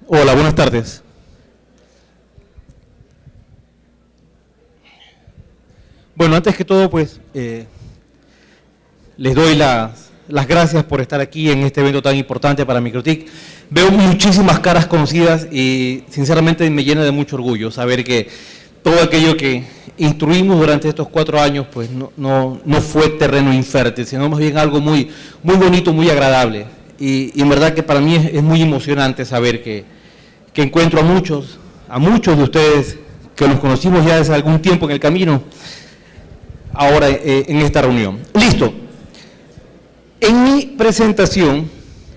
Hola, buenas tardes. Bueno, antes que todo, pues, les doy las gracias por estar aquí en este evento tan importante para MikroTik. Veo muchísimas caras conocidas y sinceramente me llena de mucho orgullo saber que todo aquello que instruimos durante estos 4 años, pues no fue terreno infértil, sino más bien algo muy bonito, muy agradable. Y en verdad que para mí es muy emocionante saber que encuentro a muchos de ustedes que los conocimos ya desde algún tiempo en el camino, ahora en esta reunión. Listo. En mi presentación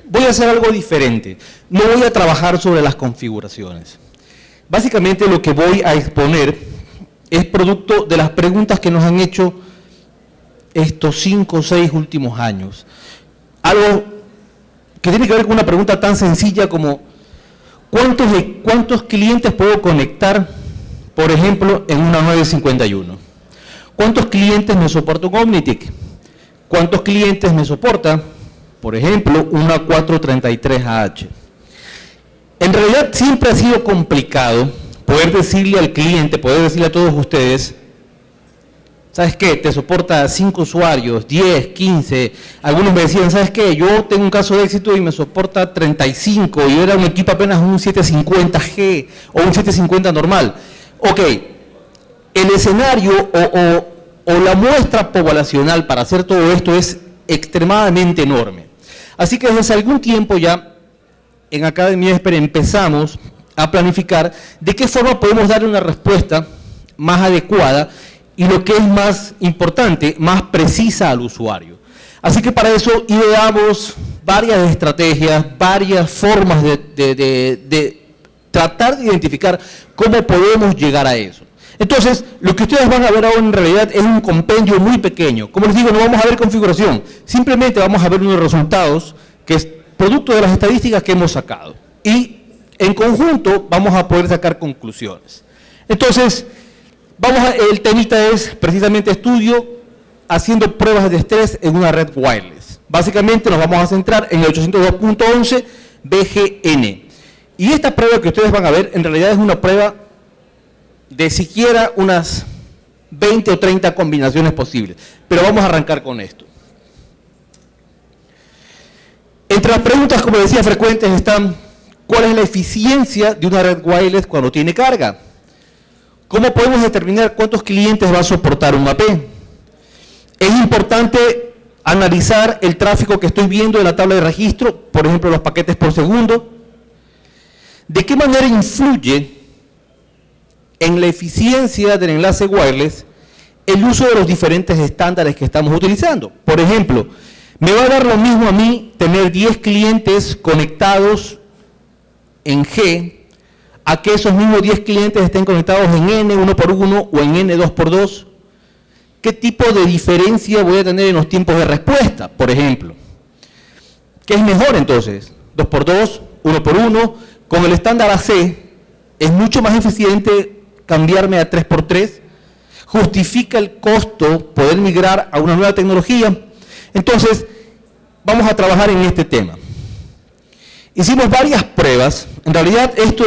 voy a hacer algo diferente. No voy a trabajar sobre las configuraciones. Básicamente lo que voy a exponer es producto de las preguntas que nos han hecho estos 5 o 6 últimos años. Algo que tiene que ver con una pregunta tan sencilla como ¿cuántos clientes puedo conectar, por ejemplo, en una 951? ¿Cuántos clientes me soporta un Omnitic? ¿Cuántos clientes me soporta, por ejemplo, una 433AH? En realidad siempre ha sido complicado poder decirle al cliente, poder decirle a todos ustedes, ¿sabes qué? Te soporta 5 usuarios, 10, 15. Algunos me decían, ¿sabes qué? Yo tengo un caso de éxito y me soporta 35. Yo era un equipo apenas un 750G o un 750 normal. Ok, el escenario o la muestra poblacional para hacer todo esto es extremadamente enorme. Así que desde hace algún tiempo ya en Academia Expert empezamos a planificar de qué forma podemos darle una respuesta más adecuada y lo que es más importante, más precisa al usuario. Así que para eso ideamos varias estrategias, varias formas de tratar de identificar cómo podemos llegar a eso. Entonces, lo que ustedes van a ver ahora en realidad es un compendio muy pequeño. Como les digo, no vamos a ver configuración, simplemente vamos a ver unos resultados que es producto de las estadísticas que hemos sacado. Y en conjunto vamos a poder sacar conclusiones. Entonces, el temita es precisamente estudio haciendo pruebas de estrés en una red wireless. Básicamente nos vamos a centrar en el 802.11 BGN. Y esta prueba que ustedes van a ver en realidad es una prueba de siquiera unas 20 o 30 combinaciones posibles. Pero vamos a arrancar con esto. Entre las preguntas, como decía, frecuentes están: ¿cuál es la eficiencia de una red wireless cuando tiene carga? ¿Cómo podemos determinar cuántos clientes va a soportar un AP? Es importante analizar el tráfico que estoy viendo en la tabla de registro, por ejemplo, los paquetes por segundo. ¿De qué manera influye en la eficiencia del enlace wireless el uso de los diferentes estándares que estamos utilizando? Por ejemplo, me va a dar lo mismo a mí tener 10 clientes conectados en G a que esos mismos 10 clientes estén conectados en N 1x1 o en N 2x2. ¿Qué tipo de diferencia voy a tener en los tiempos de respuesta, por ejemplo? ¿Qué es mejor entonces? 2x2, 1x1. Con el estándar AC es mucho más eficiente cambiarme a 3x3. Justifica el costo poder migrar a una nueva tecnología. Entonces, vamos a trabajar en este tema. Hicimos varias pruebas. En realidad, este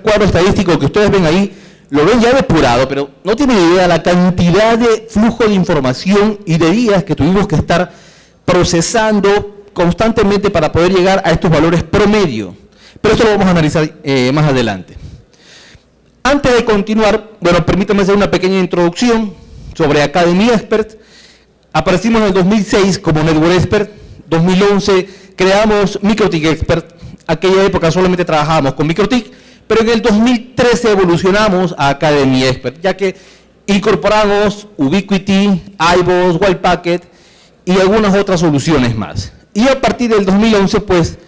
cuadro estadístico que ustedes ven ahí, lo ven ya depurado, pero no tienen idea la cantidad de flujo de información y de días que tuvimos que estar procesando constantemente para poder llegar a estos valores promedio. Pero esto lo vamos a analizar más adelante. Antes de continuar, bueno, permítanme hacer una pequeña introducción sobre Academia Expert. Aparecimos en el 2006 como Network Expert, 2011 creamos MikroTik Expert. Aquella época solamente trabajábamos con MikroTik, pero en el 2013 evolucionamos a Academia Expert, ya que incorporamos Ubiquiti, iVoox, Wildpacket y algunas otras soluciones más. Y a partir del 2011, pues,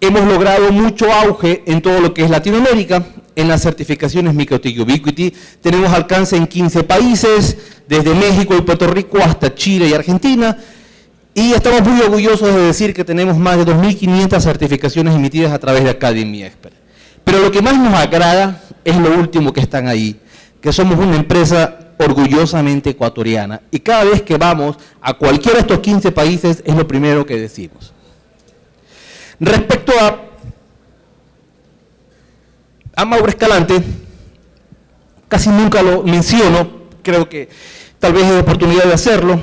hemos logrado mucho auge en todo lo que es Latinoamérica, en las certificaciones MikroTik y Ubiquiti. Tenemos alcance en 15 países, desde México y Puerto Rico hasta Chile y Argentina, y estamos muy orgullosos de decir que tenemos más de 2.500 certificaciones emitidas a través de Academia Expert. Pero lo que más nos agrada es lo último que están ahí, que somos una empresa orgullosamente ecuatoriana, y cada vez que vamos a cualquiera de estos 15 países es lo primero que decimos. Respecto a A Mauro Escalante casi nunca lo menciono, creo que tal vez es oportunidad de hacerlo.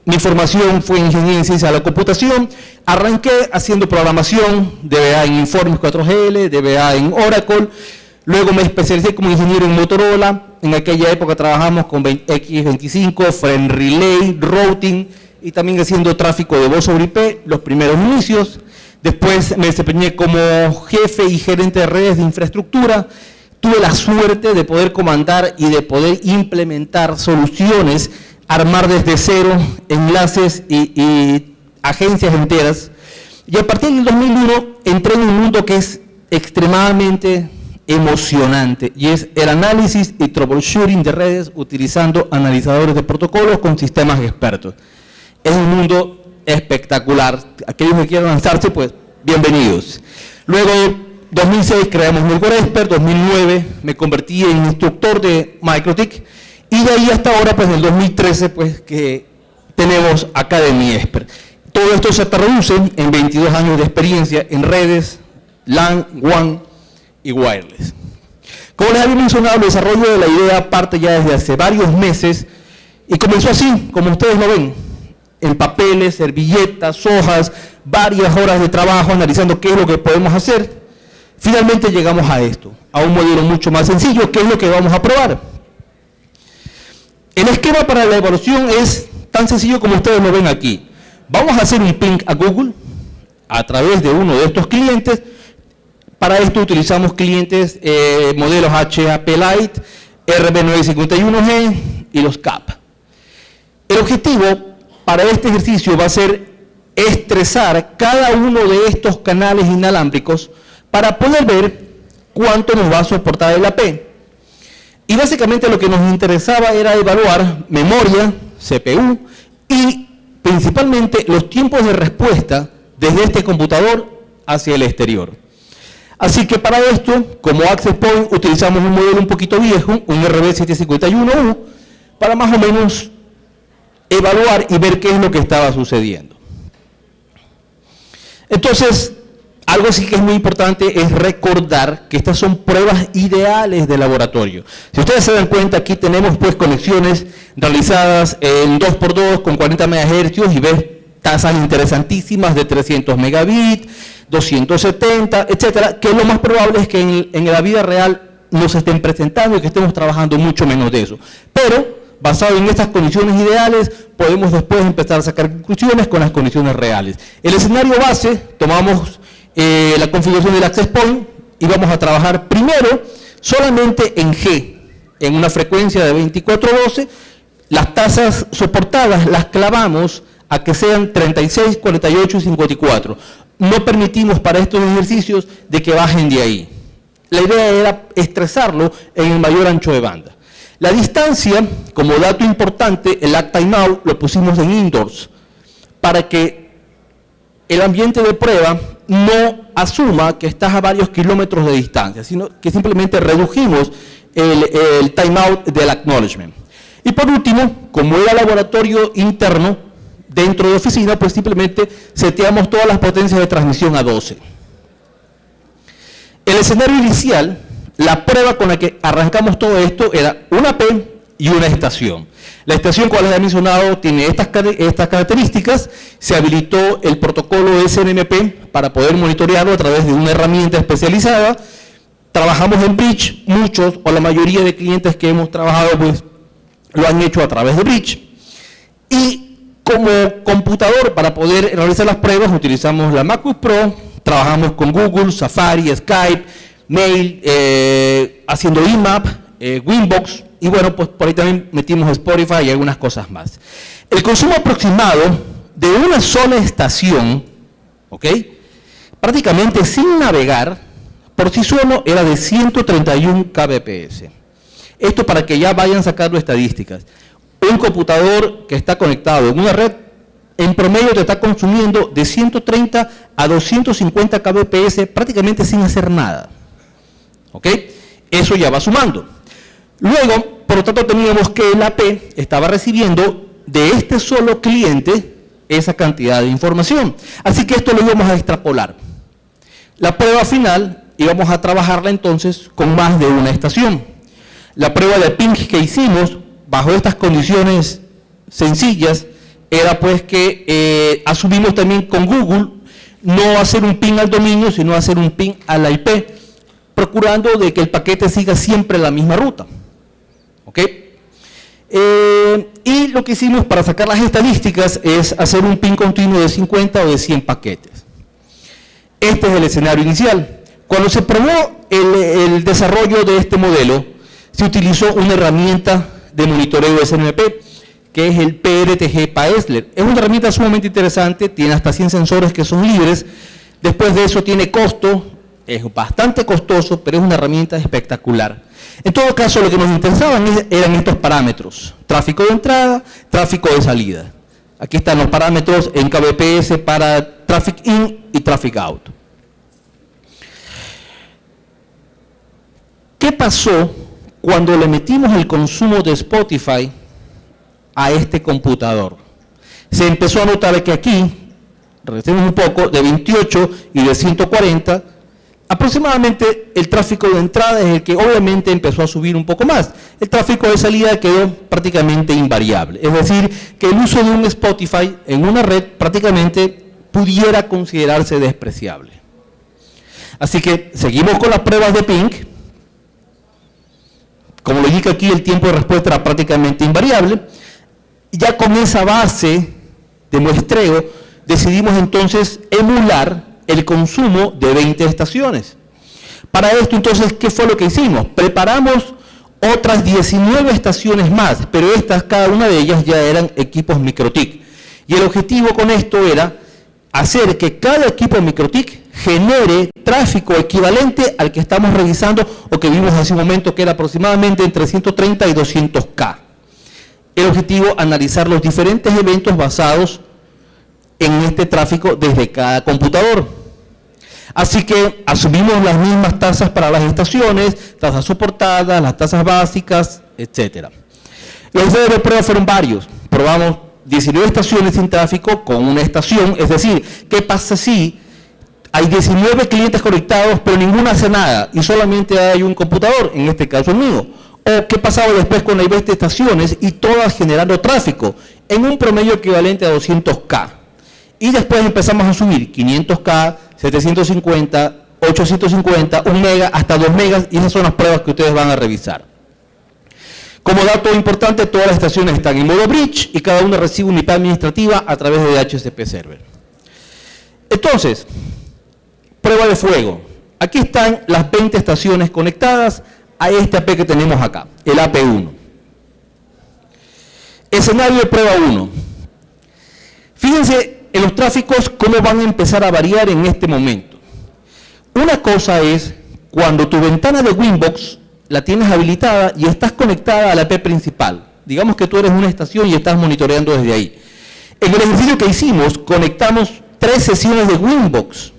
Mi formación fue en Ingeniería en Ciencia de la Computación. Arranqué haciendo programación, DBA en Informes 4GL, DBA en Oracle. Luego me especialicé como ingeniero en Motorola. En aquella época trabajamos con X25, Frame Relay, Routing y también haciendo tráfico de voz sobre IP, los primeros inicios. Después me desempeñé como jefe y gerente de redes de infraestructura. Tuve la suerte de poder comandar y de poder implementar soluciones, armar desde cero enlaces y agencias enteras. Y a partir del 2001 entré en un mundo que es extremadamente emocionante y es el análisis y troubleshooting de redes utilizando analizadores de protocolos con sistemas expertos. Es un mundo espectacular. Aquellos que quieran lanzarse, pues bienvenidos. Luego, 2006 creamos Network Expert, 2009 me convertí en instructor de MikroTik y de ahí hasta ahora, pues en el 2013, pues que tenemos Academy Expert. Todo esto se traduce en 22 años de experiencia en redes, LAN, WAN y wireless. Como les había mencionado, el desarrollo de la idea parte ya desde hace varios meses y comenzó así, como ustedes lo ven, en papeles, servilletas, hojas, varias horas de trabajo analizando qué es lo que podemos hacer. Finalmente llegamos a esto, a un modelo mucho más sencillo, que es lo que vamos a probar. El esquema para la evaluación es tan sencillo como ustedes lo ven aquí. Vamos a hacer un ping a Google a través de uno de estos clientes. Para esto utilizamos clientes modelos HAP Lite, RB951G y los CAP. El objetivo para este ejercicio va a ser estresar cada uno de estos canales inalámbricos para poder ver cuánto nos va a soportar el AP. Y básicamente lo que nos interesaba era evaluar memoria, CPU y principalmente los tiempos de respuesta desde este computador hacia el exterior. Así que para esto, como Access Point, utilizamos un modelo un poquito viejo, un RB751U, para más o menos evaluar y ver qué es lo que estaba sucediendo. Entonces, algo sí que es muy importante es recordar que estas son pruebas ideales de laboratorio. Si ustedes se dan cuenta, aquí tenemos pues conexiones realizadas en 2x2 con 40 MHz y ves tasas interesantísimas de 300 megabits, 270, etcétera, que lo más probable es que en la vida real no se estén presentando y que estemos trabajando mucho menos de eso. Pero, basado en estas condiciones ideales, podemos después empezar a sacar conclusiones con las condiciones reales. El escenario base, tomamos la configuración del Access Point y vamos a trabajar primero solamente en G, en una frecuencia de 2412. Las tasas soportadas las clavamos a que sean 36, 48 y 54. No permitimos para estos ejercicios de que bajen de ahí. La idea era estresarlo en el mayor ancho de banda. La distancia, como dato importante, el lag timeout lo pusimos en indoors para que el ambiente de prueba no asuma que estás a varios kilómetros de distancia, sino que simplemente redujimos el timeout del acknowledgement. Y por último, como era laboratorio interno dentro de oficina, pues simplemente seteamos todas las potencias de transmisión a 12. El escenario inicial, la prueba con la que arrancamos todo esto era una P y una estación. La estación, como les he mencionado, tiene estas características. Se habilitó el protocolo SNMP para poder monitorearlo a través de una herramienta especializada. Trabajamos en Bridge, muchos o la mayoría de clientes que hemos trabajado pues lo han hecho a través de Bridge. Y como computador para poder realizar las pruebas utilizamos la MacBook Pro, trabajamos con Google, Safari, Skype, Mail, haciendo IMAP, Winbox, y bueno, pues por ahí también metimos Spotify y algunas cosas más. El consumo aproximado de una sola estación, ¿ok?, prácticamente sin navegar, por sí solo era de 131 kbps. Esto para que ya vayan sacando estadísticas. Un computador que está conectado en una red, en promedio te está consumiendo de 130 a 250 kbps prácticamente sin hacer nada. ¿Ok? Eso ya va sumando. Luego, por lo tanto, teníamos que el AP estaba recibiendo de este solo cliente esa cantidad de información. Así que esto lo íbamos a extrapolar. La prueba final y vamos a trabajarla entonces con más de una estación. La prueba de ping que hicimos bajo estas condiciones sencillas era pues que asumimos también con Google no hacer un ping al dominio, sino hacer un ping a la IP, procurando de que el paquete siga siempre la misma ruta. ¿Ok? Y lo que hicimos para sacar las estadísticas es hacer un ping continuo de 50 o de 100 paquetes. Este es el escenario inicial. Cuando se probó el desarrollo de este modelo, se utilizó una herramienta de monitoreo SNMP, que es el PRTG Paesler. Es una herramienta sumamente interesante, tiene hasta 100 sensores que son libres. Después de eso tiene costo, es bastante costoso, pero es una herramienta espectacular. En todo caso, lo que nos interesaban eran estos parámetros: tráfico de entrada, tráfico de salida. Aquí están los parámetros en kbps para traffic in y traffic out. ¿Qué pasó cuando le metimos el consumo de Spotify a este computador? Se empezó a notar que aquí, regresemos un poco, de 28 y de 140, aproximadamente el tráfico de entrada es el que obviamente empezó a subir un poco más. El tráfico de salida quedó prácticamente invariable. Es decir, que el uso de un Spotify en una red prácticamente pudiera considerarse despreciable. Así que seguimos con las pruebas de ping. Como lo indica aquí, el tiempo de respuesta era prácticamente invariable. Y ya con esa base de muestreo, decidimos entonces emular el consumo de 20 estaciones. Para esto, entonces, ¿qué fue lo que hicimos? Preparamos otras 19 estaciones más, pero estas, cada una de ellas ya eran equipos MikroTik. Y el objetivo con esto era hacer que cada equipo MikroTik genere tráfico equivalente al que estamos revisando o que vimos hace un momento, que era aproximadamente entre 130 y 200K. El objetivo, analizar los diferentes eventos basados en este tráfico desde cada computador. Así que asumimos las mismas tasas para las estaciones, tasas soportadas, las tasas básicas, etc. Los ensayos de prueba fueron varios. Probamos 19 estaciones sin tráfico con una estación, es decir, ¿qué pasa si hay 19 clientes conectados pero ninguno hace nada y solamente hay un computador, en este caso el mío? ¿O qué pasaba después con las 20 estaciones y todas generando tráfico en un promedio equivalente a 200K? Y después empezamos a subir 500K, 750, 850, 1 mega, hasta 2 megas, y esas son las pruebas que ustedes van a revisar. Como dato importante, todas las estaciones están en modo bridge y cada una recibe una IP administrativa a través de DHCP Server. Entonces, prueba de fuego. Aquí están las 20 estaciones conectadas a este AP que tenemos acá, el AP1. Escenario de prueba 1. Fíjense en los tráficos cómo van a empezar a variar en este momento. Una cosa es cuando tu ventana de Winbox la tienes habilitada y estás conectada a la IP principal. Digamos que tú eres una estación y estás monitoreando desde ahí. En el ejercicio que hicimos, conectamos 3 sesiones de Winbox.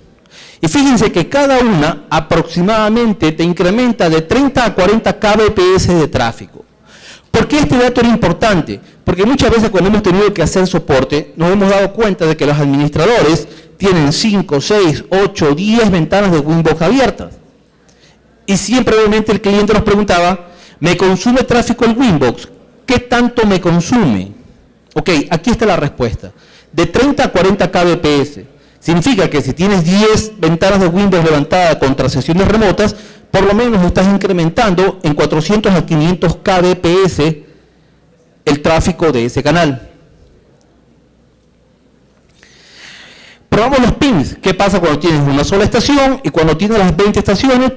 Y fíjense que cada una aproximadamente te incrementa de 30 a 40 kbps de tráfico. ¿Por qué este dato era importante? Porque muchas veces cuando hemos tenido que hacer soporte, nos hemos dado cuenta de que los administradores tienen 5, 6, 8, 10 ventanas de Winbox abiertas. Y siempre obviamente el cliente nos preguntaba, ¿me consume tráfico el Winbox? ¿Qué tanto me consume? Ok, aquí está la respuesta. De 30 a 40 kbps. Significa que si tienes 10 ventanas de Windows levantadas contra sesiones remotas, por lo menos estás incrementando en 400 a 500 kbps el tráfico de ese canal. Probamos los pings. ¿Qué pasa cuando tienes una sola estación y cuando tienes las 20 estaciones?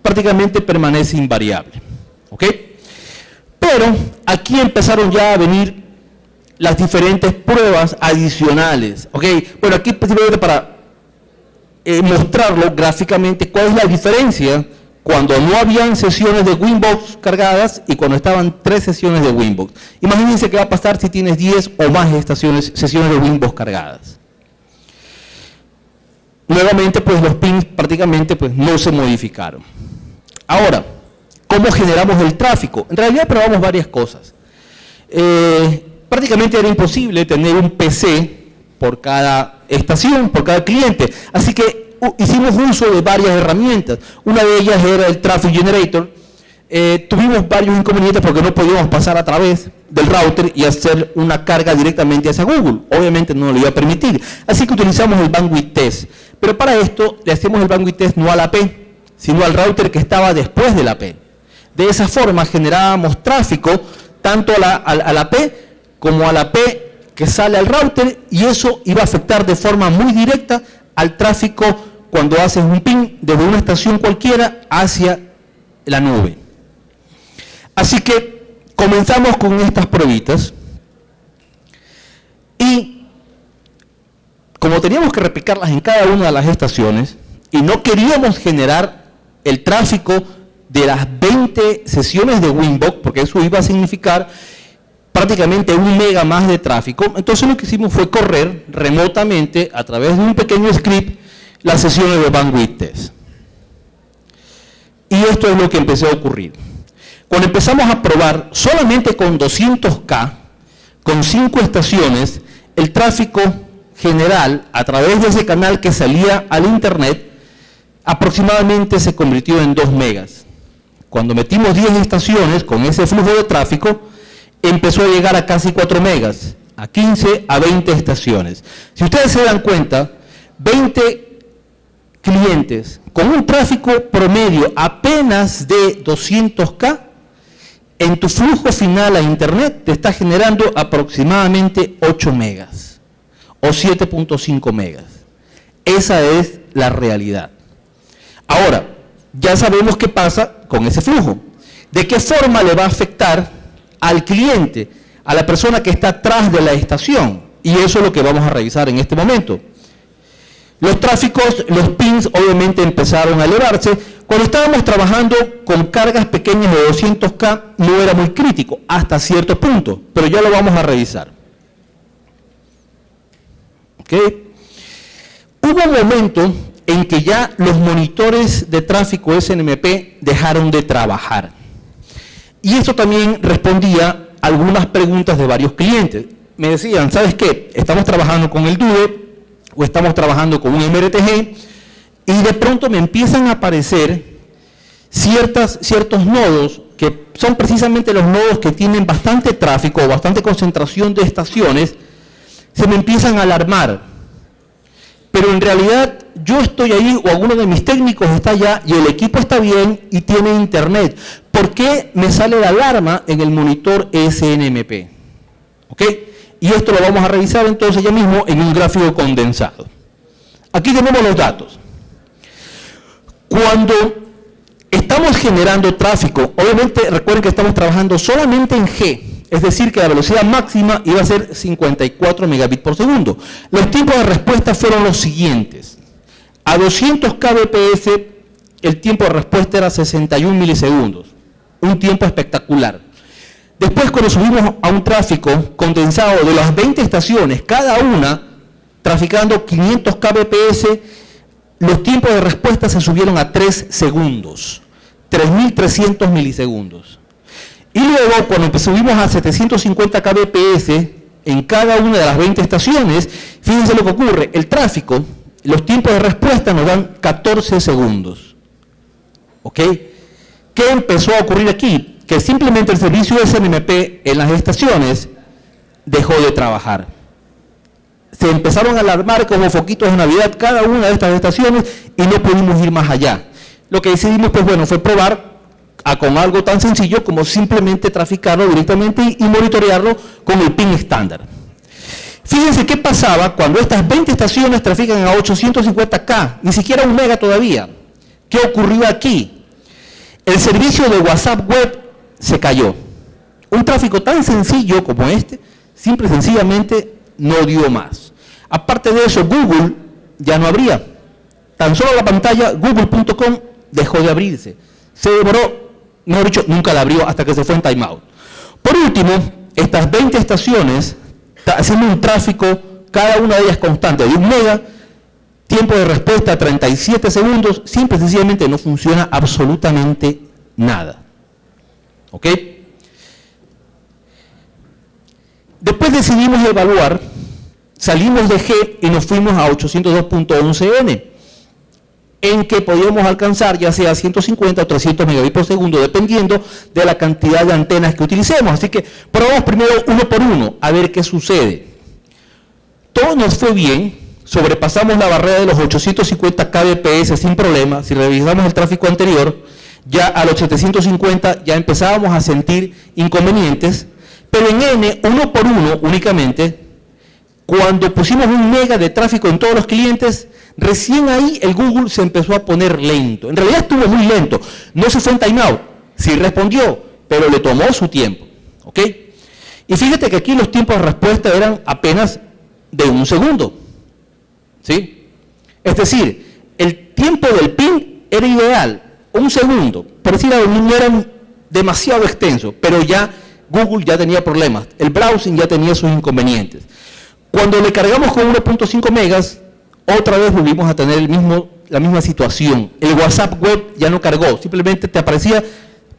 Prácticamente permanece invariable. ¿Ok? Pero aquí empezaron ya a venir las diferentes pruebas adicionales. ¿Ok? Bueno, aquí simplemente para mostrarlo gráficamente cuál es la diferencia cuando no habían sesiones de Winbox cargadas y cuando estaban 3 sesiones de Winbox. Imagínense qué va a pasar si tienes 10 o más sesiones de Winbox cargadas. Nuevamente, pues los pings prácticamente pues, no se modificaron. Ahora, ¿cómo generamos el tráfico? En realidad probamos varias cosas. Prácticamente era imposible tener un PC por cada estación, por cada cliente. Así que hicimos uso de varias herramientas. Una de ellas era el Traffic Generator. Tuvimos varios inconvenientes porque no podíamos pasar a través del router y hacer una carga directamente hacia Google. Obviamente no lo iba a permitir. Así que utilizamos el Bandwidth Test. Pero para esto le hacemos el Bandwidth Test no a la AP, sino al router que estaba después de la AP. De esa forma generábamos tráfico tanto a la AP como a la AP que sale al router, y eso iba a afectar de forma muy directa al tráfico cuando haces un ping desde una estación cualquiera hacia la nube. Así que comenzamos con estas pruebitas y como teníamos que replicarlas en cada una de las estaciones y no queríamos generar el tráfico de las 20 sesiones de Winbox, porque eso iba a significar prácticamente 1 mega más de tráfico, entonces lo que hicimos fue correr remotamente a través de un pequeño script las sesiones de Bandwidth Test. Y esto es lo que empezó a ocurrir. Cuando empezamos a probar solamente con 200K, con 5 estaciones, el tráfico general a través de ese canal que salía al internet aproximadamente se convirtió en 2 megas. Cuando metimos 10 estaciones con ese flujo de tráfico, empezó a llegar a casi 4 megas, a 15 a 20 estaciones. Si ustedes se dan cuenta, 20 clientes con un tráfico promedio apenas de 200K, en tu flujo final a internet te está generando aproximadamente 8 megas o 7.5 megas. Esa es la realidad. Ahora, ya sabemos qué pasa con ese flujo. ¿De qué forma le va a afectar al cliente, a la persona que está atrás de la estación? Y eso es lo que vamos a revisar en este momento. Los tráficos, los pings obviamente empezaron a elevarse. Cuando estábamos trabajando con cargas pequeñas de 200K no era muy crítico, hasta cierto punto, pero ya lo vamos a revisar. ¿Okay? Hubo un momento en que ya los monitores de tráfico SNMP dejaron de trabajar. Y eso también respondía a algunas preguntas de varios clientes. Me decían, ¿sabes qué? Estamos trabajando con el DUE o estamos trabajando con un MRTG y de pronto me empiezan a aparecer ciertos nodos que son precisamente los nodos que tienen bastante tráfico o bastante concentración de estaciones, se me empiezan a alarmar. Pero en realidad yo estoy ahí o alguno de mis técnicos está allá y el equipo está bien y tiene internet. ¿Por qué me sale la alarma en el monitor SNMP? ¿Ok? Y esto lo vamos a revisar entonces ya mismo en un gráfico condensado. Aquí tenemos los datos. Cuando estamos generando tráfico, obviamente recuerden que estamos trabajando solamente en G, es decir que la velocidad máxima iba a ser 54 megabits por segundo. Los tiempos de respuesta fueron los siguientes. A 200 kbps el tiempo de respuesta era 61 milisegundos, un tiempo espectacular. Después, cuando subimos a un tráfico condensado de las 20 estaciones, cada una traficando 500 kbps, los tiempos de respuesta se subieron a 3 segundos, 3.300 milisegundos. Y luego, cuando subimos a 750 kbps en cada una de las 20 estaciones, fíjense lo que ocurre, el tráfico, los tiempos de respuesta nos dan 14 segundos. ¿Ok? ¿Qué empezó a ocurrir aquí? Que simplemente el servicio de SNMP en las estaciones dejó de trabajar. Se empezaron a alarmar como foquitos de Navidad cada una de estas estaciones y no pudimos ir más allá. Lo que decidimos, pues bueno, fue probar con algo tan sencillo como simplemente traficarlo directamente y monitorearlo con el ping estándar. Fíjense qué pasaba cuando estas 20 estaciones trafican a 850K, ni siquiera 1 mega todavía. ¿Qué ocurrió aquí? El servicio de WhatsApp web se cayó. Un tráfico tan sencillo como este, simple y sencillamente no dio más. Aparte de eso, Google ya no abría. Tan solo la pantalla google.com dejó de abrirse. Se demoró, mejor dicho, nunca la abrió hasta que se fue en timeout. Por último, estas 20 estaciones haciendo un tráfico, cada una de ellas constante de 1 mega, tiempo de respuesta 37 segundos, simple y sencillamente no funciona absolutamente nada. ¿Ok? Después decidimos evaluar, salimos de G y nos fuimos a 802.11n. en que podíamos alcanzar ya sea 150 o 300 megabits por segundo, dependiendo de la cantidad de antenas que utilicemos. Así que probamos primero uno por uno, a ver qué sucede. Todo nos fue bien, sobrepasamos la barrera de los 850 kbps sin problema. Si revisamos el tráfico anterior, ya a los 750 ya empezábamos a sentir inconvenientes, pero en N, uno por uno únicamente, cuando pusimos 1 mega de tráfico en todos los clientes, recién ahí el Google se empezó a poner lento. En realidad estuvo muy lento, no se fue en timeout, sí respondió, pero le tomó su tiempo, ¿ok? Y fíjate que aquí los tiempos de respuesta eran apenas de 1 segundo, ¿sí? Es decir, el tiempo del ping era ideal, 1 segundo, por decir algo, no era demasiado extenso, pero ya Google ya tenía problemas, el browsing ya tenía sus inconvenientes. Cuando le cargamos con 1.5 megas, otra vez volvimos a tener la misma situación. El WhatsApp web ya no cargó, simplemente te aparecía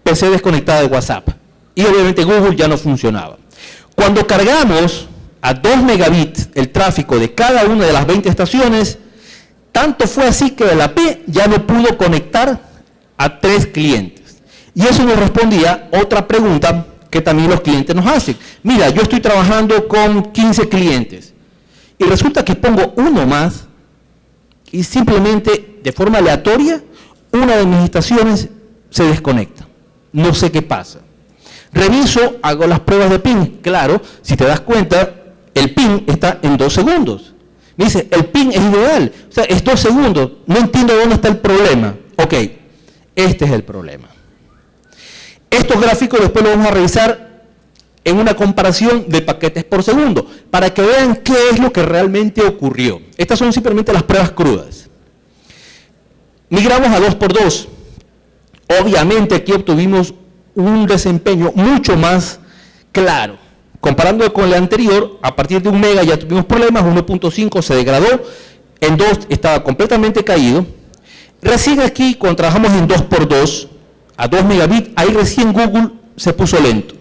PC desconectada de WhatsApp. Y obviamente Google ya no funcionaba. Cuando cargamos a 2 megabits el tráfico de cada una de las 20 estaciones, tanto fue así que la P ya no pudo conectar a 3 clientes. Y eso nos respondía otra pregunta que también los clientes nos hacen. Mira, yo estoy trabajando con 15 clientes y resulta que pongo uno más y simplemente de forma aleatoria una de mis estaciones se desconecta. No sé qué pasa. Reviso, hago las pruebas de ping. Claro, si te das cuenta, el ping está en 2 segundos. Me dice, el ping es ideal. O sea, es 2 segundos. No entiendo dónde está el problema. Ok, este es el problema. Estos gráficos después los vamos a revisar en una comparación de paquetes por segundo, para que vean qué es lo que realmente ocurrió. Estas son simplemente las pruebas crudas. Migramos a 2x2. Obviamente aquí obtuvimos un desempeño mucho más claro. Comparando con el anterior, a partir de 1 mega ya tuvimos problemas, 1.5 se degradó, en 2 estaba completamente caído. Recién aquí, cuando trabajamos en 2x2, a 2 megabits, ahí recién Google se puso lento.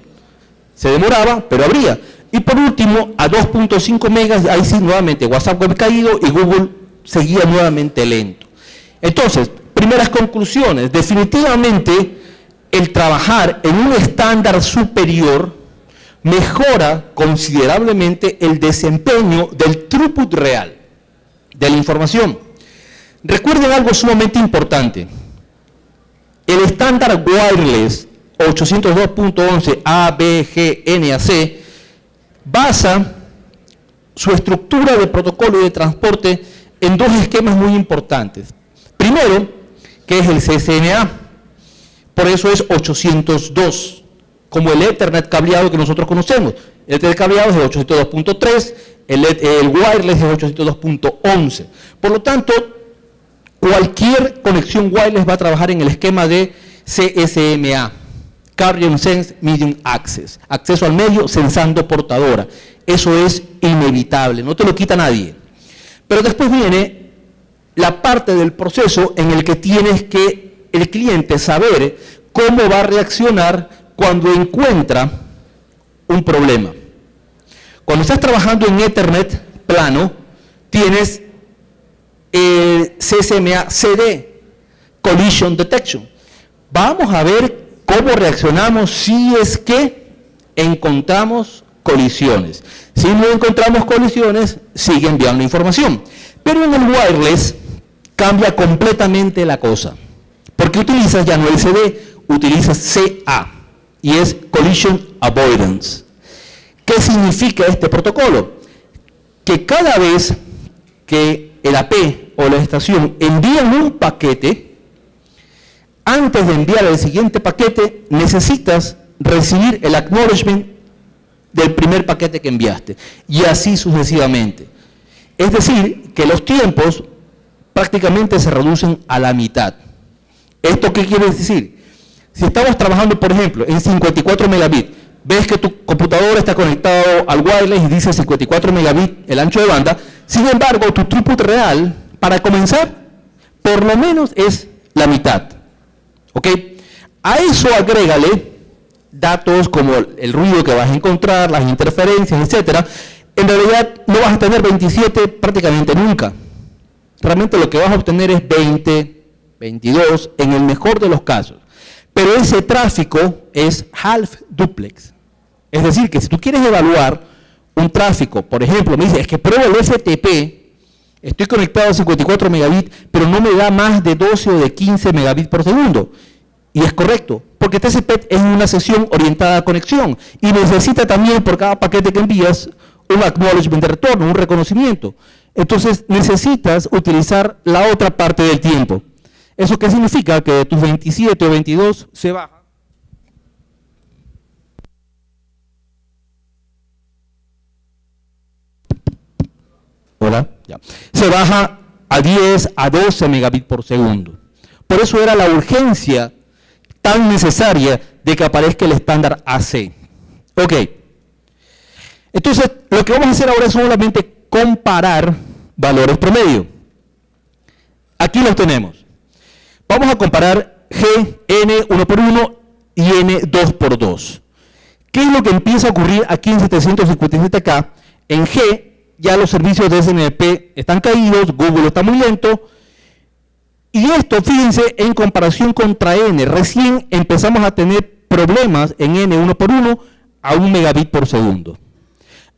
Se demoraba, pero abría. Y por último, a 2.5 megas, ahí sí nuevamente WhatsApp web caído y Google seguía nuevamente lento. Entonces, primeras conclusiones. Definitivamente, el trabajar en un estándar superior mejora considerablemente el desempeño del throughput real de la información. Recuerden algo sumamente importante. El estándar wireless 802.11 A, B, G, N, A, C basa su estructura de protocolo y de transporte en 2 esquemas muy importantes. Primero, que es el CCNA, por eso es 802, como el Ethernet cableado que nosotros conocemos. El Ethernet cableado es el 802.3, el wireless es el 802.11. Por lo tanto, cualquier conexión wireless va a trabajar en el esquema de CSMA, Carrier Sense Medium Access, acceso al medio sensando portadora. Eso es inevitable, no te lo quita nadie. Pero después viene la parte del proceso en el que tienes que el cliente saber cómo va a reaccionar cuando encuentra un problema. Cuando estás trabajando en Ethernet plano, tienes CSMA CD, Collision Detection. Vamos a ver cómo reaccionamos si es que encontramos colisiones. Si no encontramos colisiones, sigue enviando información. Pero en el wireless cambia completamente la cosa, porque utilizas ya no el CD, utilizas CA, y es Collision Avoidance. ¿Qué significa este protocolo? Que cada vez que el AP o la estación envían un paquete, antes de enviar el siguiente paquete, necesitas recibir el acknowledgement del primer paquete que enviaste, y así sucesivamente. Es decir, que los tiempos prácticamente se reducen a la mitad. ¿Esto qué quiere decir? Si estamos trabajando, por ejemplo, en 54 megabits, ves que tu computadora está conectado al wireless y dice 54 megabits el ancho de banda, sin embargo, tu throughput real, para comenzar, por lo menos es la mitad. ¿Ok? A eso agrégale datos como el ruido que vas a encontrar, las interferencias, etcétera. En realidad no vas a tener 27 prácticamente nunca. realmente lo que vas a obtener es 20, 22, en el mejor de los casos. Pero ese tráfico es half duplex. Es decir, que si tú quieres evaluar un tráfico, por ejemplo, me dice, es que pruebo el FTP, estoy conectado a 54 megabits, pero no me da más de 12 o de 15 megabits por segundo. Y es correcto, porque TCP es una sesión orientada a conexión y necesita también por cada paquete que envías un acknowledgement de retorno, un reconocimiento. Entonces necesitas utilizar la otra parte del tiempo. ¿Eso qué significa? Que de tus 27 o 22 se baja. Hola, ya. Se baja a 10 a 12 megabits por segundo. Por eso era la urgencia tan necesaria de que aparezca el estándar AC. Ok. Entonces, lo que vamos a hacer ahora es solamente comparar valores promedio. Aquí los tenemos. Vamos a comparar G, N 1 por 1 y N 2 por 2. ¿Qué es lo que empieza a ocurrir aquí en 757K? En G, ya los servicios de SNMP están caídos, Google está muy lento. Y esto, fíjense, en comparación contra N, recién empezamos a tener problemas en N 1 por 1 a 1 megabit por segundo.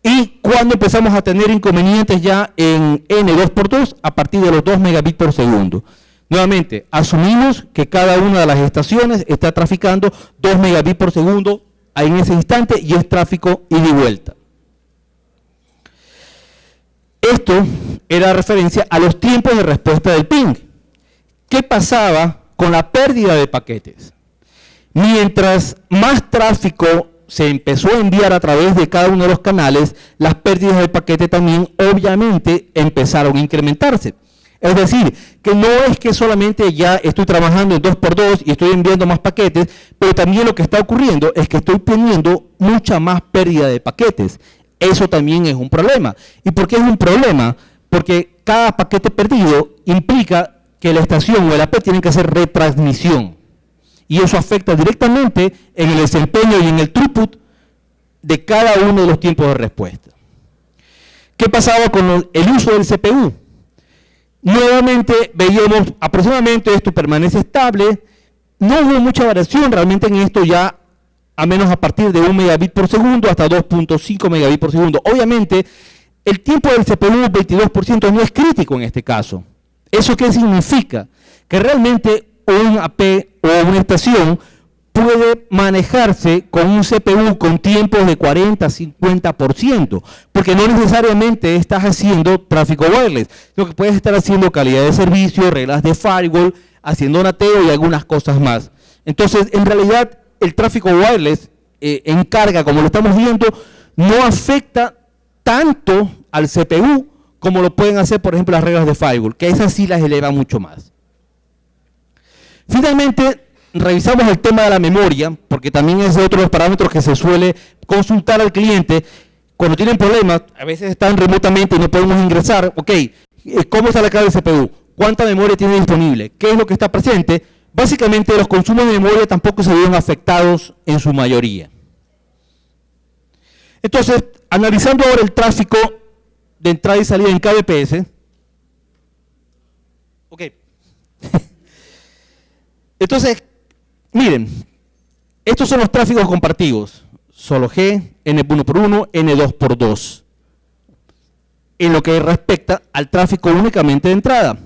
Y cuando empezamos a tener inconvenientes ya en N 2 por 2 a partir de los 2 megabits por segundo. Nuevamente, asumimos que cada una de las estaciones está traficando 2 megabits por segundo en ese instante y es tráfico ida y vuelta. Esto era referencia a los tiempos de respuesta del ping. ¿Qué pasaba con la pérdida de paquetes? Mientras más tráfico se empezó a enviar a través de cada uno de los canales, las pérdidas de paquete también obviamente empezaron a incrementarse. Es decir, que no es que solamente ya estoy trabajando en 2x2 y estoy enviando más paquetes, pero también lo que está ocurriendo es que estoy teniendo mucha más pérdida de paquetes. Eso también es un problema. ¿Y por qué es un problema? Porque cada paquete perdido implica que la estación o el AP tienen que hacer retransmisión. Y eso afecta directamente en el desempeño y en el throughput de cada uno de los tiempos de respuesta. ¿Qué pasaba con el uso del CPU? Nuevamente veíamos aproximadamente esto permanece estable, no hubo mucha variación realmente en esto ya, a menos a partir de 1 megabit por segundo hasta 2.5 megabits por segundo. Obviamente, el tiempo del CPU 22% no es crítico en este caso. ¿Eso qué significa? Que realmente un AP o una estación puede manejarse con un CPU con tiempos de 40-50%, porque no necesariamente estás haciendo tráfico wireless, sino que puedes estar haciendo calidad de servicio, reglas de firewall, haciendo nateo y algunas cosas más. Entonces, en realidad, el tráfico wireless en carga, como lo estamos viendo, no afecta tanto al CPU como lo pueden hacer, por ejemplo, las reglas de firewall, que esas sí las eleva mucho más. Finalmente, revisamos el tema de la memoria, porque también es otro de los parámetros que se suele consultar al cliente. Cuando tienen problemas, a veces están remotamente y no podemos ingresar. Ok, ¿cómo está la carga del CPU? ¿Cuánta memoria tiene disponible? ¿Qué es lo que está presente? Básicamente, los consumos de memoria tampoco se vieron afectados en su mayoría. Entonces, analizando ahora el tráfico de entrada y salida en kbps. Ok. Entonces, miren, estos son los tráficos compartidos. Solo G, N1 por 1, N2 por 2. En lo que respecta al tráfico únicamente de entrada.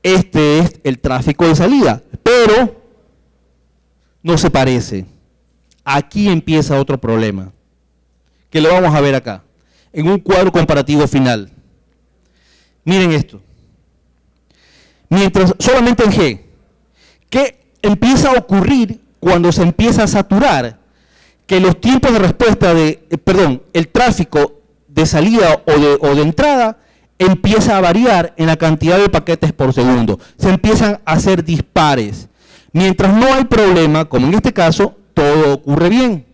Este es el tráfico de salida, pero no se parece. Aquí empieza otro problema, que lo vamos a ver acá, en un cuadro comparativo final. Miren esto. Mientras solamente en G, ¿qué empieza a ocurrir cuando se empieza a saturar? Que los tiempos de respuesta el tráfico de salida o de entrada empieza a variar en la cantidad de paquetes por segundo. Se empiezan a hacer dispares. Mientras no hay problema, como en este caso, todo ocurre bien.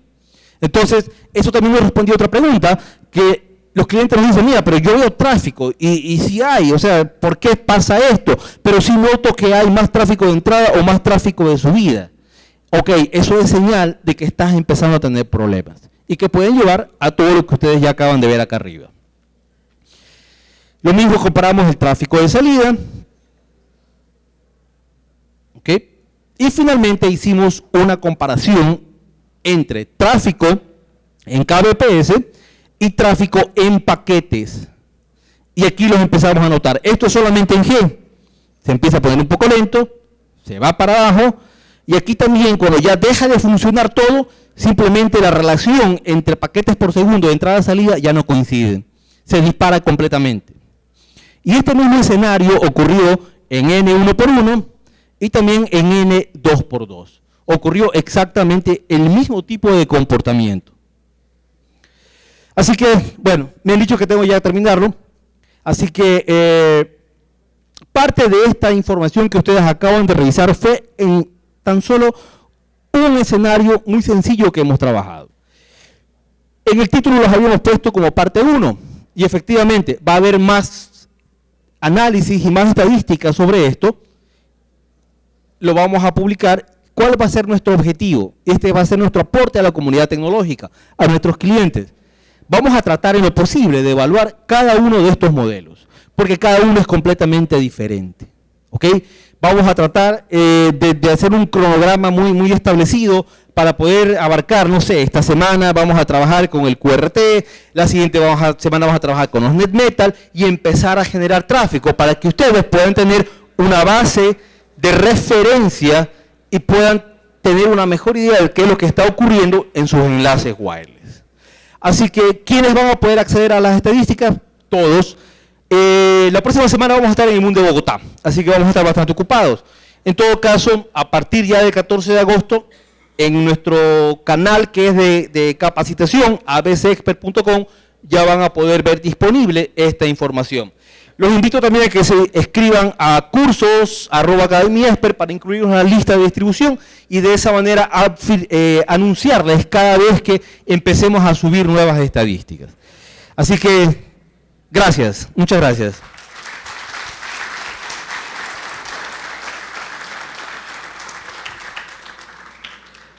Entonces, eso también me respondió a otra pregunta, que los clientes nos dicen, mira, pero yo veo tráfico, y si hay, o sea, ¿por qué pasa esto? Pero sí noto que hay más tráfico de entrada o más tráfico de subida. Ok, eso es señal de que estás empezando a tener problemas y que pueden llevar a todo lo que ustedes ya acaban de ver acá arriba. Lo mismo comparamos el tráfico de salida. ¿Ok? Y finalmente hicimos una comparación entre tráfico en kbps y tráfico en paquetes. Y aquí los empezamos a notar. Esto es solamente en G. Se empieza a poner un poco lento, se va para abajo, y aquí también cuando ya deja de funcionar todo, simplemente la relación entre paquetes por segundo de entrada y salida ya no coinciden. Se dispara completamente. Y este mismo escenario ocurrió en N1 por 1 y también en N2 por 2. Ocurrió exactamente el mismo tipo de comportamiento. Así que, bueno, me han dicho que tengo ya que terminarlo. Así que parte de esta información que ustedes acaban de revisar fue en tan solo un escenario muy sencillo que hemos trabajado. En el título los habíamos puesto como parte 1 y efectivamente va a haber más análisis y más estadísticas sobre esto. Lo vamos a publicar. ¿Cuál va a ser nuestro objetivo? Este va a ser nuestro aporte a la comunidad tecnológica, a nuestros clientes. Vamos a tratar en lo posible de evaluar cada uno de estos modelos, porque cada uno es completamente diferente. ¿Ok? Vamos a tratar de hacer un cronograma muy establecido para poder abarcar, no sé, esta semana vamos a trabajar con el QRT, la siguiente semana vamos a trabajar con los NetMetal y empezar a generar tráfico para que ustedes puedan tener una base de referencia y puedan tener una mejor idea de qué es lo que está ocurriendo en sus enlaces wireless. Así que, ¿quiénes van a poder acceder a las estadísticas? Todos. La próxima semana vamos a estar en el mundo de Bogotá, así que vamos a estar bastante ocupados. En todo caso, a partir ya del 14 de agosto, en nuestro canal que es de capacitación, abcexpert.com, ya van a poder ver disponible esta información. Los invito también a que se escriban a cursos@academiaexpert para incluirlos en la lista de distribución y de esa manera anunciarles cada vez que empecemos a subir nuevas estadísticas. Así que, gracias, muchas gracias.